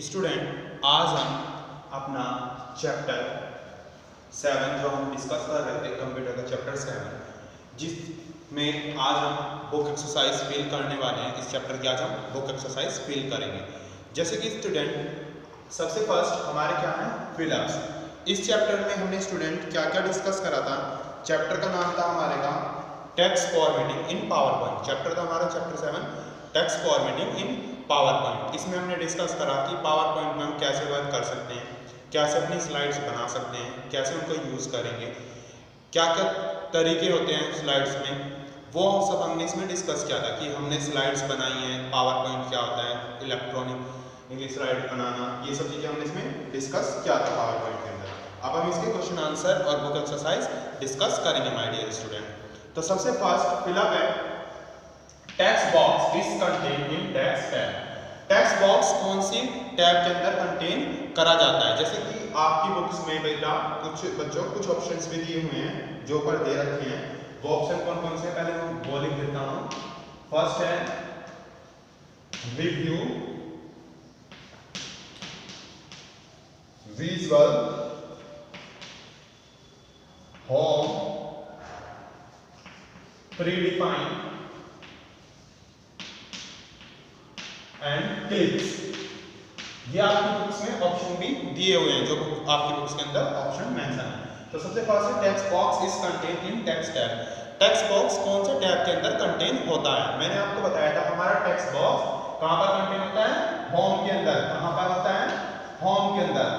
Student, आज हम अपना चैप्टर 7 जो हम डिस्कस कर रहे थे कंप्यूटर का चैप्टर 7, जिसमें आज हम बुक एक्सरसाइज फिल करने वाले हैं। इस चैप्टर की आज हम बुक एक्सरसाइज फिल करेंगे। जैसे कि स्टूडेंट सबसे फर्स्ट हमारे क्या है फिलअप्स। इस चैप्टर में हमने स्टूडेंट क्या क्या डिस्कस करा था। चैप्टर का नाम था हमारे का टेक्स्ट फॉर्मेटिंग इन पावर पॉइंट। चैप्टर था हमारा चैप्टर 7 टेक्स्ट फॉर्मेटिंग इन पावर पॉइंट। इसमें हमने डिस्कस करा कि पावर पॉइंट में हम कैसे वर्क कर सकते हैं, कैसे अपनी स्लाइड्स बना सकते हैं, कैसे उनको यूज़ करेंगे, क्या क्या तरीके होते हैं स्लाइड्स में, वो सब हमने इसमें डिस्कस किया था कि हमने स्लाइड्स बनाई हैं, पावर पॉइंट क्या होता है, इलेक्ट्रॉनिक स्लाइड बनाना, ये सब चीज़ें हमने इसमें डिस्कस किया था पावर पॉइंट के अंदर। अब हम इसके क्वेश्चन आंसर और बुक एक्सरसाइज डिस्कस करेंगे माय डियर स्टूडेंट। तो सबसे फर्स्ट फिलअप है text box is contain in text tab. Text box कौन सी टैब के अंदर कंटेन करा जाता है। जैसे कि आपकी बुक्स में बेटा कुछ बच्चों कुछ ऑप्शंस भी दिए हुए हैं जो ऊपर दे रखे हैं। वो ऑप्शन कौन कौन से पहले मैं वो लिख देता हूं। फर्स्ट है review, visual, home, predefined and clicks. ये आपकी बुक्स में ऑप्शन भी दिए हुए हैं जो आपकी बुक्स के अंदर ऑप्शन मेंशन है। तो सबसे फर्स्ट है text box is contain in text tab. Text box कौन से टैब के अंदर कंटेन होता है। मैंने आपको बताया था हमारा टेक्स्ट बॉक्स कहां पर कंटेन होता है, होम के अंदर। कहां पर होता है, होम के अंदर।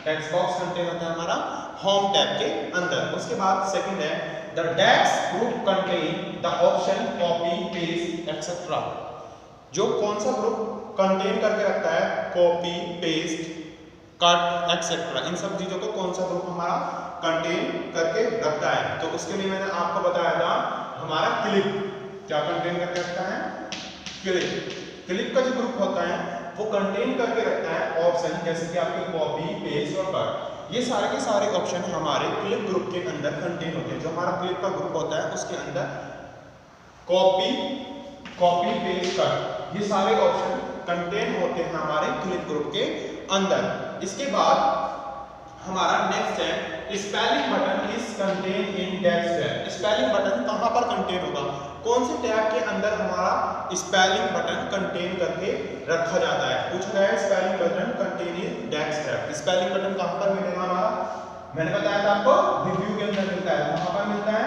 टेक्स्ट बॉक्स कंटेन होता है हमारा होम टैब के अंदर। उसके बाद सेकंड है the text group contain the option copy, paste etcetera. जो कौन सा ग्रुप कंटेन करके रखता है कॉपी, पेस्ट, कट एक्सेट्रा, इन सब चीजों को कौन सा ग्रुप हमारा कंटेन करके रखता है। तो उसके लिए मैंने आपको बताया था हमारा क्लिप क्या कंटेन करके रखता है, क्लिप। क्लिप का जो ग्रुप होता है वो कंटेन करके रखता है ऑप्शन जैसे कि आपके कॉपी, पेस्ट और कट। ये सारे के सारे ऑप्शन हमारे क्लिप ग्रुप के अंदर कंटेन होते हैं। जो हमारा क्लिप का ग्रुप होता है उसके अंदर कॉपी, पेस्ट, कट, ये सारे ऑप्शन कंटेन होते हैं हमारे क्लिप ग्रुप के अंदर। इसके बाद हमारा नेक्स्ट है spelling button is contain in text tab. Spelling button कहां पर कंटेन होगा, कौन से टैब के अंदर हमारा स्पेलिंग बटन कंटेन करके रखा जाता है। पूछा गया है spelling button contain in text tab. Spelling button कहां पर मिलेगा हमारा, मैंने बताया था आपको रिव्यू के अंदर मिलता है। कहां पर मिलता है,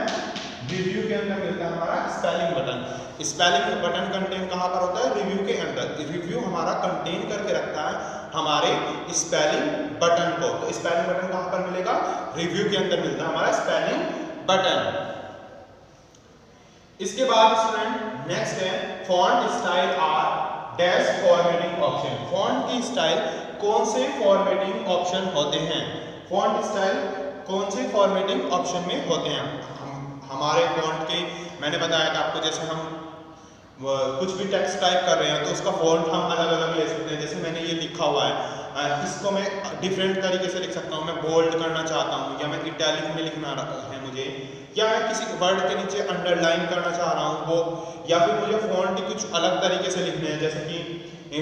रिव्यू के अंदर मिलता है हमारा spelling button. Spelling button contain कहां पर होता है, रिव्यू के अंदर। रिव्यू हमारा कंटेन करके रखता है हमारे स्पेलिंग बटन को। तो स्पेलिंग बटन कहां पर मिलेगा, रिव्यू के अंदर मिलता है हमारा स्पेलिंग बटन। इसके बाद स्टूडेंट नेक्स्ट है font style or dash formatting option. Font की स्टाइल कौन से फॉर्मेटिंग ऑप्शन होते हैं। फॉन्ट स्टाइल कौन से फॉर्मेटिंग ऑप्शन में होते हैं। हमारे फॉन्ट के मैंने बताया था आपको, जैसे हम कुछ भी टेक्स्ट टाइप कर रहे हैं तो उसका फॉन्ट हम अलग अलग ले सकते हैं। जैसे मैंने ये लिखा हुआ है, इसको मैं डिफरेंट तरीके से लिख सकता हूँ। मैं बोल्ड करना चाहता हूँ या मैं इटैलिक में लिखना है मुझे, या मैं किसी वर्ड के नीचे अंडरलाइन करना चाह रहा हूँ वो, या फिर मुझे फॉन्ट कुछ अलग तरीके से लिखने हैं। जैसे कि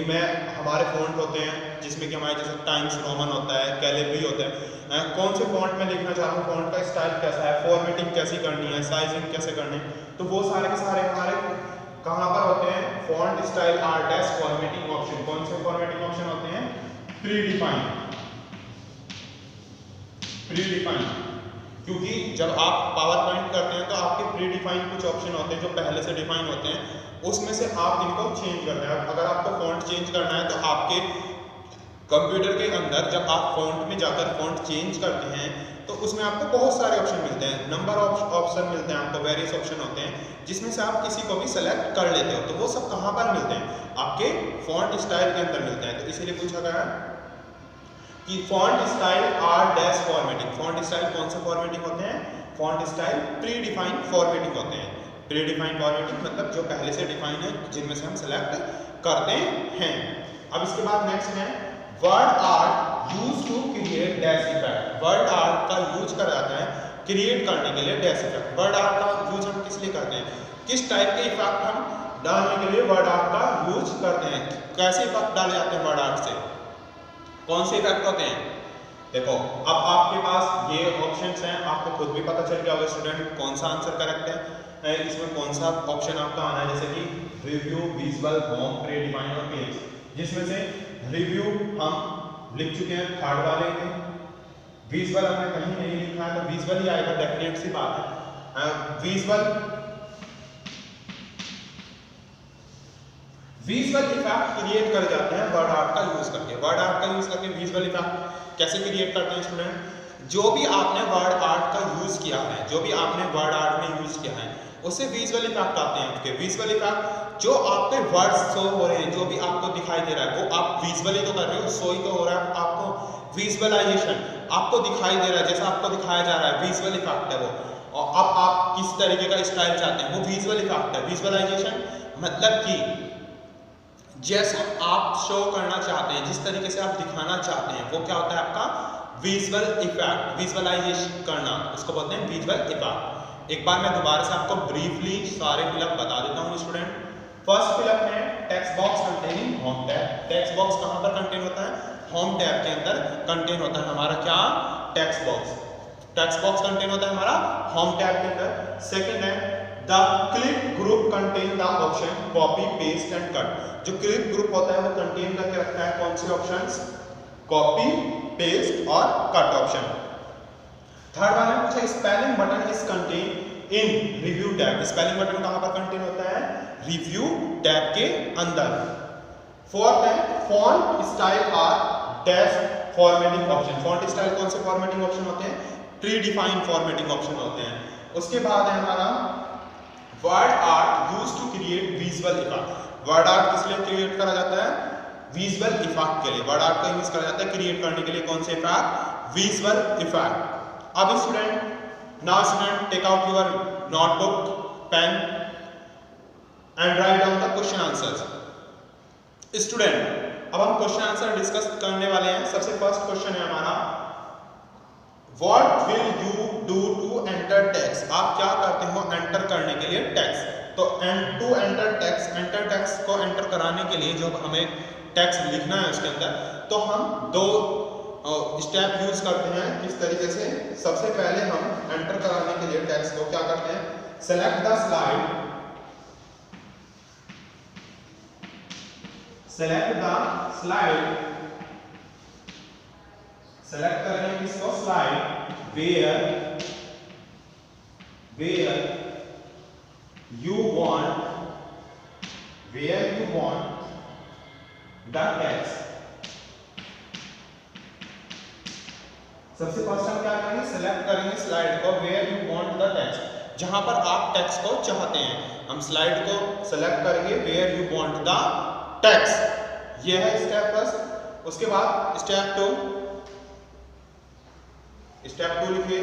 मैं हमारे फॉन्ट होते हैं जिसमें कि हमारे जैसे टाइम्स रोमन होता है, कैलिब्री होता है। कौन से फॉन्ट में लिखना चाह रहा हूँ, फॉन्ट का स्टाइल कैसा है, फॉर्मेटिंग कैसी करनी है, साइजिंग कैसे करनी है, तो वो सारे के सारे हमारे कहाँ पर होते हैं, font style or dash formatting option. कौन से फॉर्मेटिंग ऑप्शन होते हैं, प्रीडिफाइन। क्योंकि जब आप पावर पॉइंट करते हैं तो आपके प्रीडिफाइन कुछ ऑप्शन होते हैं जो पहले से डिफाइन होते हैं, उसमें से आप इनको चेंज करते हैं। अगर आपको फॉन्ट चेंज करना है तो आपके कंप्यूटर के अंदर जब आप फॉन्ट में जाकर फॉन्ट चेंज करते हैं तो उसमें आपको बहुत सारे ऑप्शन मिलते हैं, नंबर ऑफ ऑप्शन मिलते हैं आपको, वेरियस ऑप्शन होते हैं जिसमें से आप किसी को भी सेलेक्ट कर लेते हो। तो वो सब कहाँ पर मिलते हैं, आपके फॉन्ट स्टाइल के अंदर मिलते हैं। तो इसीलिए पूछा गया कि font style or dash formatting. Font style कौन से फॉर्मेटिंग होते हैं, font style predefined formatting होते हैं। प्री डिफाइंड फॉर्मेटिंग मतलब जो पहले से डिफाइन है, जिनमें से हम सेलेक्ट करते हैं। अब इसके बाद नेक्स्ट है word art use to create dash effect. Word art का यूज करा जाता है क्रिएट करने के लिए डैश इफेक्ट। वर्ड आर्ट का यूज हम किस लिए करते हैं, किस टाइप के इफेक्ट हम डालने के लिए वर्ड आर्ट का यूज करते हैं, कैसे इफेक्ट डाले जाते हैं वर्ड आर्ट से। कौन से इफेक्ट होते हैं? देखो अब आपके पास ये ऑप्शंस हैं, आपको खुद भी पता चल गया होगा स्टूडेंट कौन सा आंसर करेक्ट है, इसमें कौन सा ऑप्शन आपका आना है, जैसे कि रिव्यू, विजुअल, होम, प्रीडिफाइन और पेज। जिसमें से रिव्यू हम लिख चुके हैं थर्ड वाले में, विजुअल हमने कहीं नहीं लिखा है तो विजुअल ही आएगा, डेफिनेट सी बात है। विजुअल इफेक्ट क्रिएट कर जाते हैं वर्ड आर्ट का यूज करके। वर्ड आर्ट का यूज करके विजुअल इफेक्ट कैसे क्रिएट करते हैं स्टूडेंट? जो भी आपने वर्ड आर्ट का यूज किया है, जो भी आपने वर्ड आर्ट में यूज किया है, उससे विजुअल इफेक्ट आते हैं आपके। विजुअल इफेक्ट जो आपके वर्ड्स शो हो रहे हैं, जो भी आपको दिखाई दे रहा है, वो आप विजुअली तो कर रहे हो, शो ही तो हो रहा है आपको। विजुअलाइजेशन आपको दिखाई दे रहा है, जैसा आपको दिखाया जा रहा है, विजुअल इफेक्ट है वो। और अब आप किस तरीके का स्टाइल चाहते हैं, वो विजुअल इफेक्ट है। विजुअलाइजेशन मतलब कि जैसा आप शो करना चाहते हैं, जिस तरीके से आप दिखाना चाहते हैं, वो क्या होता है आपका विजुअल इफेक्ट। विजुअलाइजेशन करना उसको बोलते हैं विजुअल इफेक्ट। एक बार मैं दोबारा से आपको ब्रीफली सारे फिलअप बता देता हूँ स्टूडेंट। फर्स्ट फिलअप में text box containing home tab. Text box कहाँ पर कंटेन होता है? होम टैब के अंदर कंटेन होता है हमारा क्या? Text box. Text box contain होता है हमारा होम टैब के अंदर। सेकंड है the clip group contain the option copy, paste and cut. जो क्लिप ग्रुप होता है वो कंटेन करके रखता है कौन से ऑप्शंस? कॉपी, पेस्ट और कट ऑप्शन। थर्ड वाला पूछा spelling button is contain in review tab. Spelling button कहां पर कंटेन होता है? रिव्यू टैब के अंदर। फोर्थ है font style or dash formatting option. Font style कौन से फॉर्मेटिंग ऑप्शन होते हैं? प्री डिफाइंड फॉर्मेटिंग ऑप्शन होते हैं। उसके बाद है हमारा word art used to create visual effect. Word art किस लिए क्रिएट करा जाता है? विजुअल इफेक्ट के लिए। वर्ड आर्ट का यूज करा जाता है क्रिएट करने के लिए कौन से इफेक्ट? Visual effect. अब student now student take out your notebook, pen and write down the question answers. Student अब हम क्वेश्चन आंसर डिस्कस करने वाले हैं। सबसे फर्स्ट क्वेश्चन है हमारा what will you do to enter text. आप क्या करते हो एंटर करने के लिए टेक्स्ट? तो to enter text, enter text को एंटर कराने के लिए जब हमें टेक्स्ट लिखना है उसके अंदर, तो हम दो स्टेप यूज करते हैं। किस तरीके से? सबसे पहले हम एंटर कराने के लिए टेक्स्ट को क्या करते हैं? Select the slide, select the slide, select करेंगे किसको? Slide, where you want the text। सबसे फर्स्ट हम क्या करेंगे? सेलेक्ट करेंगे स्लाइड को, where you want the text, जहां पर आप टेक्स्ट को चाहते हैं। हम स्लाइड को सेलेक्ट करेंगे where you want the text। यह है स्टेप फर्स्ट। उसके बाद स्टेप टू लिखिए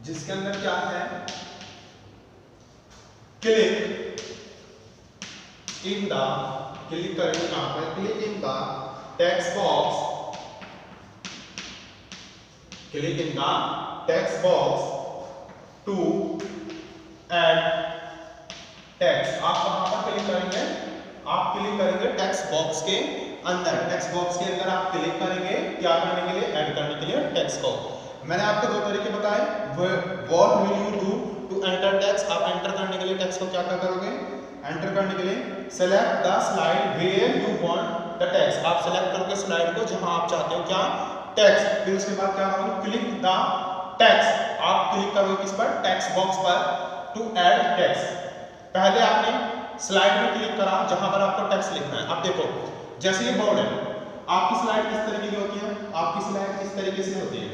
जिसके अंदर क्या है? क्लिक करेंगे कहां पर? Click in the text box, click in the text box to add text. आप कहां पर क्लिक करेंगे? आप क्लिक करेंगे टेक्स्ट बॉक्स के अंदर। टेक्स्ट बॉक्स के अंदर आप क्लिक करेंगे क्या करने के लिए? ऐड करने के लिए टेक्स्ट को। मैंने आपको दो तरीके बताए। What will you do to enter text. आप एंटर करने के लिए टेक्स्ट को क्या करोगे? एंटर करने के लिए select the slide where you want the text. आप सेलेक्ट करोगे स्लाइड को जहां आप चाहते हो क्या? टेक्स्ट। फिर उसके बाद क्या करोगे? Click the text. आप क्लिक करोगे किस पर? टेक्स्ट बॉक्स पर टू ऐड टेक्स्ट। पहले आपने स्लाइड में क्लिक करा जहां पर आपको टेक्स्ट लिखना है। अब देखो जैसे ये बोर्ड है, आपकी स्लाइड किस तरीके की होती है? आपकी स्लाइड किस तरीके से होती है?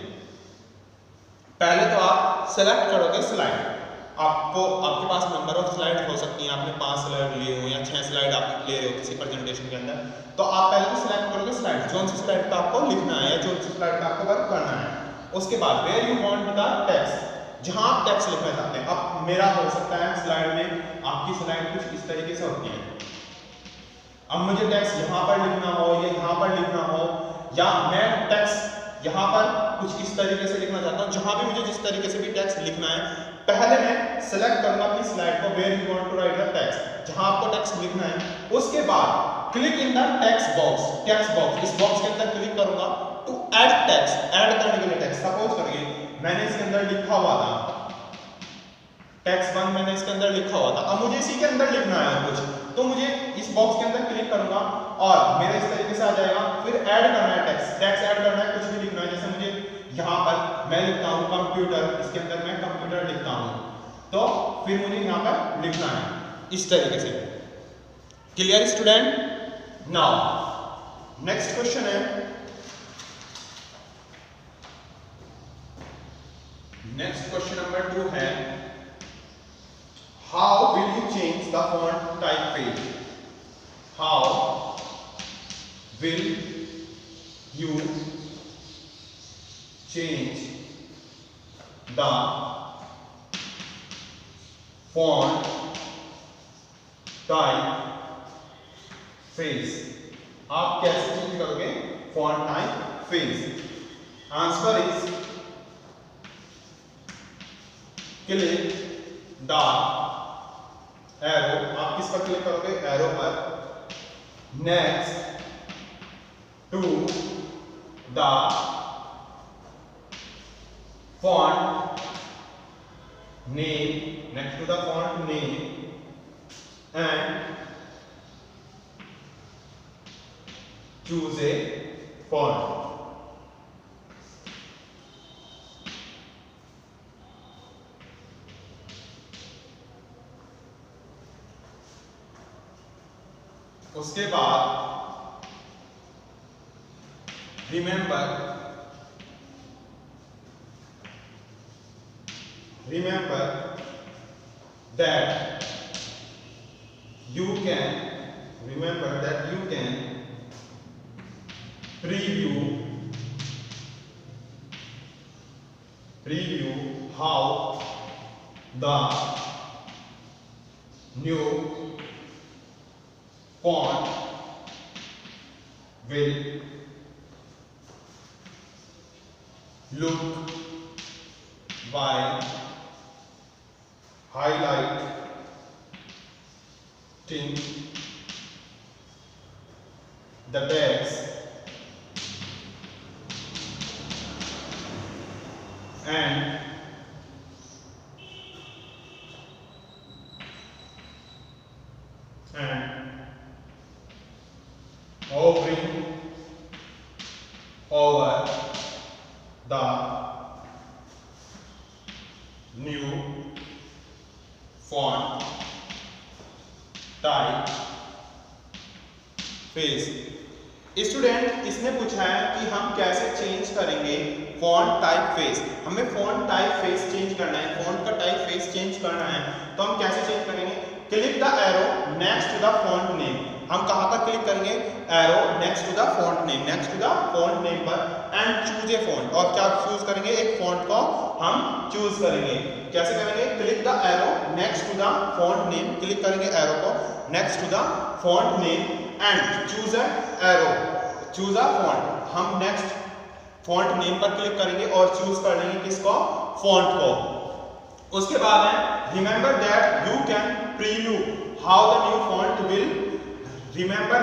पहले तो आप सेलेक्ट करोगे स्लाइड। आपके पास नंबर ऑफ स्लाइड हो सकती हैं, आपने 5 स्लाइड लिए हो या 6 स्लाइड आप ले रहे हो किसी प्रेजेंटेशन के अंदर, तो आप पहले तो सिलेक्ट करोगे स्लाइड, जो सी स्लाइड पे आपको लिखना है या जो सी स्लाइड पे आपको वर्क करना है। उसके बाद where you want the text, जहां आप टेक्स्ट लिखना चाहते हैं। अब मेरा हो सकता है स्लाइड में, आपकी स्लाइड कुछ इस तरीके से होती है। अब मुझे टेक्स्ट यहाँ पर लिखना हो या यहाँ पर लिखना हो या मैं टेक्स्ट यहाँ पर कुछ इस तरीके से लिखना चाहता हूँ, जहां भी मुझे जिस तरीके से भी टेक्स्ट लिखना है, पहले मैं सेलेक्ट करूंगा अपनी स्लाइड को where you want to write the text, जहां आपको टेक्स्ट लिखना है। उसके बाद click in the text box, इस बॉक्स के अंदर क्लिक करूंगा टू ऐड टेक्स्ट, ऐड करने के लिए टेक्स्ट। सपोज करिए मैंने इसके अंदर लिखा हुआ था टेक्स्ट 1, मैंने इसके अंदर लिखा हुआ था, अब मुझे इसी के अंदर लिखना है कुछ, तो मुझे इस बॉक्स के अंदर क्लिक करूंगा और मेरा इस तरीके से आ जाएगा। फिर ऐड करना है टेक्स्ट ऐड करना है, कुछ भी लिखना है, जैसे मुझे यहाँ पर मैं लिखता हूँ कंप्यूटर, इसके अंदर मैं कंप्यूटर लिखता हूँ, तो फिर मुझे यहाँ पर लिखना है इस तरीके से। Clear student? Now next question है, नेक्स्ट क्वेश्चन नंबर 2 है, how will you change the font typeface? How will you change the font typeface? आप कैसे चेंज करोगे font typeface? Answer is click the arrow, आप किस पर क्लिक करोगे? Arrow पर। Next to the font name, next to the font name and choose a font. उसके बाद remember that you can preview how the new font will look while highlighting the text and hovering over the new font typeface। Student, इसने पूछा है कि हम कैसे change करेंगे font typeface. हमें फॉन्ट टाइपफेस चेंज करना है, फॉन्ट का टाइपफेस चेंज करना है, तो हम कैसे चेंज करेंगे? Click the arrow next to the font name. हम कहां पर क्लिक करेंगे? Arrow next to the font name, next to the font name पर एंड चूज ए फॉन्ट। और क्या चूज करेंगे? एक फॉन्ट को हम चूज करेंगे। कैसे करेंगे? Click the arrow next to the font name, click करेंगे एरो को next to the font name and choose a arrow, choose a font. हम नेक्स्ट फॉन्ट नेम पर क्लिक करेंगे और चूज कर लेंगे किसको? फॉन्ट को। उसके बाद है remember that you can preview how the new font will, remember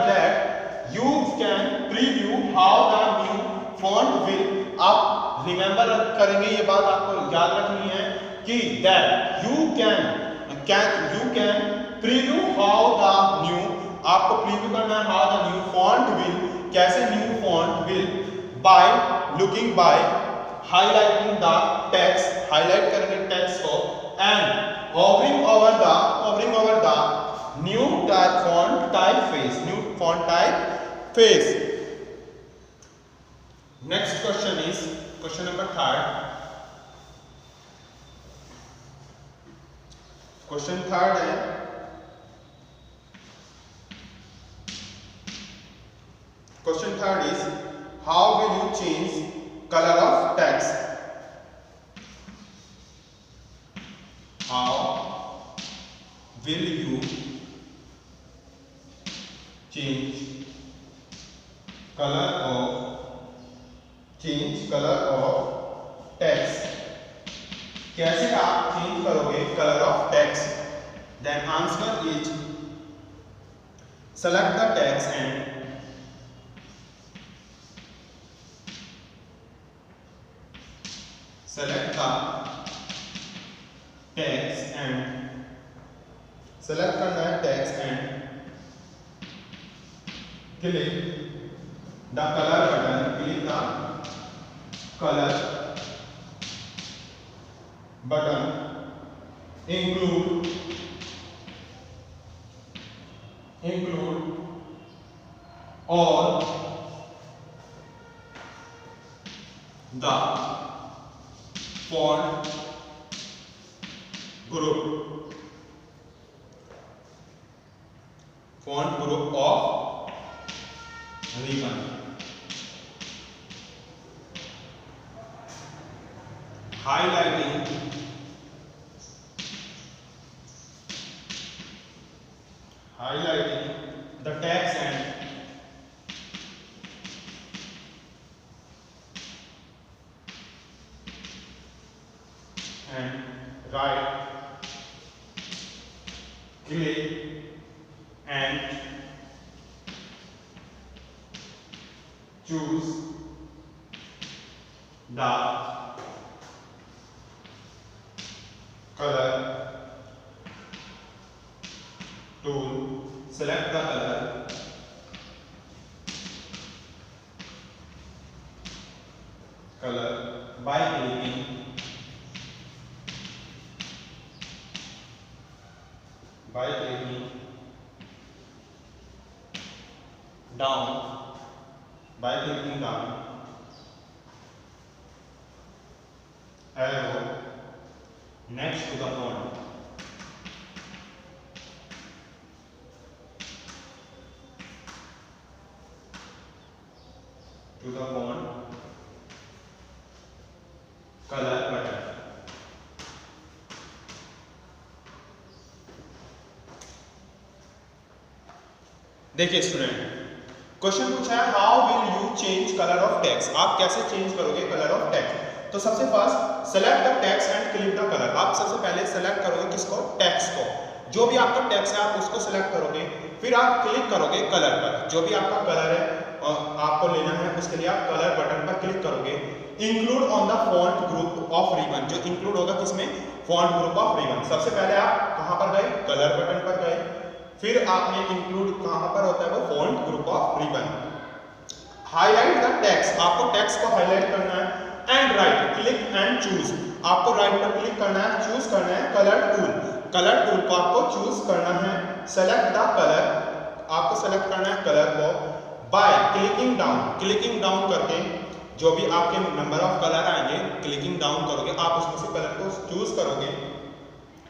that you can preview how the new font will। आप रिमेंबर करेंगे, ये बात आपको याद रखनी है कि that you can preview how the new, आपको प्रीव्यू करना है how the new font will, कैसे new font will, by highlighting the text, highlight करेंगे टेक्स्ट को and hovering over the new font typeface। Next question is question number 3rd। Question 3rd है, question 3rd is how will you change color of text? How will you change colour of change colour of text, कैसे आप change करोगे colour of text? Then answer is select the text and select the text and select करना है text and click the color button, click the color button, include all the font group of ribbon, highlighting the text and right click and choose the color tool, select the color by clicking down, arrow next to the font. Color button. देखिए student, question पूछा है how will you change colour of text, आप कैसे change करोगे colour of text? तो सबसे first select the text and click the colour. आप सबसे पहले सेलेक्ट करोगे किसको? टेक्स्ट को। जो भी आपका टेक्स्ट है आप उसको सेलेक्ट करोगे, फिर आप क्लिक करोगे कलर पर। जो भी आपका कलर है आपको लेना है उसके लिए आप कलर बटन पर क्लिक करोगे। Include on the font group of ribbon, जो इंक्लूड होगा किसमें? Font group of ribbon. सबसे पहले आप कहां पर गए? कलर बटन पर गए, फिर आपने इंक्लूड कहां पर होता है वो? Font group of ribbon. Highlight the text, आपको टेक्स्ट को हाईलाइट करना है। And right click and choose, आपको राइट पर क्लिक करना है, चूज करना है कलर टूल। कलर टूल को आपको चूज करना है। सेलेक्ट द कलर, आपको सेलेक्ट करना है कलर को by clicking down. Clicking down करके जो भी आपके नंबर ऑफ कलर आएंगे, क्लिकिंग डाउन करोगे आप उसमें से कलर को चूज करोगे।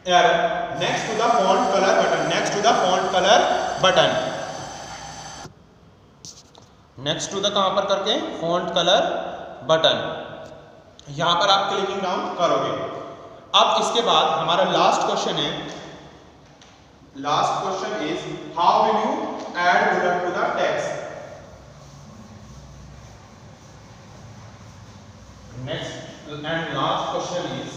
Next to the font colour button, next to the font colour button, next to the कहां पर करके? Font colour button. यहां पर आप क्लिकिंग डाउन करोगे। अब इसके बाद हमारा लास्ट क्वेश्चन है। Last question is how will you add bullet to the text? Next and last question is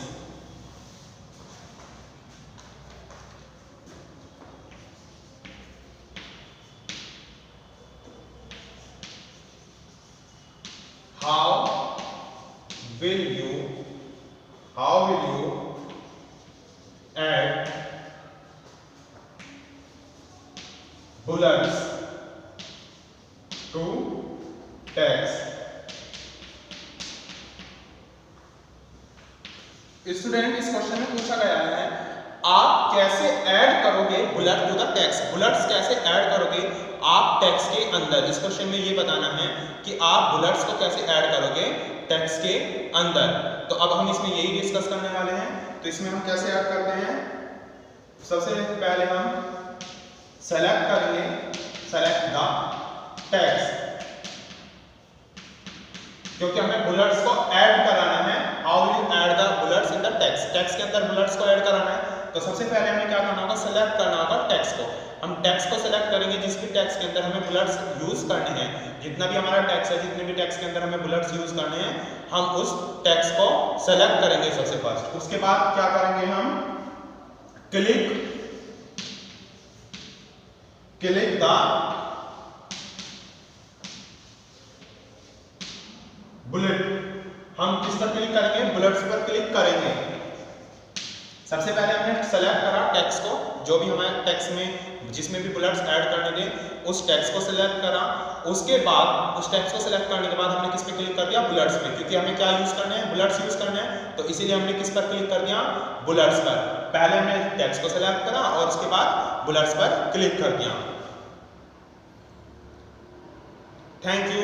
how will you add bullets to text? Student, इस क्वेश्चन में पूछा गया है आप कैसे ऐड करोगे bullet to the text? Bullets कैसे add करोगे आप टेक्स्ट के अंदर? इस क्वेश्चन में ये बताना है कि आप बुलेट्स को कैसे ऐड करोगे टेक्स्ट के अंदर। तो अब हम इसमें यही डिस्कस करने वाले हैं। तो इसमें हम कैसे ऐड करते हैं? सबसे पहले हम सेलेक्ट करेंगे, सेलेक्ट द टेक्स्ट, क्योंकि हमें बुलेट्स को ऐड कराना है। How will you add the bullets in the text? Text के अंदर बुलेट्स को ऐड कराना है। तो सबसे पहले हमें क्या करना होगा, सेलेक्ट करना होगा टेक्स्ट को। हम टेक्स्ट को सेलेक्ट करेंगे जिस भी टेक्स्ट के अंदर हमें बुलेट्स यूज करने हैं, जितना भी हमारा टेक्स्ट है, जितने भी टेक्स्ट के अंदर हमें बुलेट्स यूज करने हैं, हम उस टेक्स्ट को सेलेक्ट करेंगे सबसे फर्स्ट। उसके बाद क्या करेंगे, हम क्लिक द बुलेट। हम किस पर क्लिक करेंगे, बुलेट्स पर क्लिक करेंगे। सबसे पहले हमने सेलेक्ट करा टेक्स्ट को, जो भी हमारे टेक्स्ट में जिसमें भी बुलेट्स ऐड करने थे उस टेक्स्ट को सेलेक्ट करा। उसके बाद उस टेक्स्ट को सेलेक्ट करने के बाद हमने किस पे क्लिक कर दिया, बुलेट्स पे, क्योंकि हमें क्या यूज करना है, बुलेट्स यूज करना है, तो इसीलिए हमने किस पर क्लिक कर दिया, बुलेट्स पर। पहले हमने टेक्स्ट को सेलेक्ट करा और उसके बाद बुलेट्स पर क्लिक कर दिया। Thank you.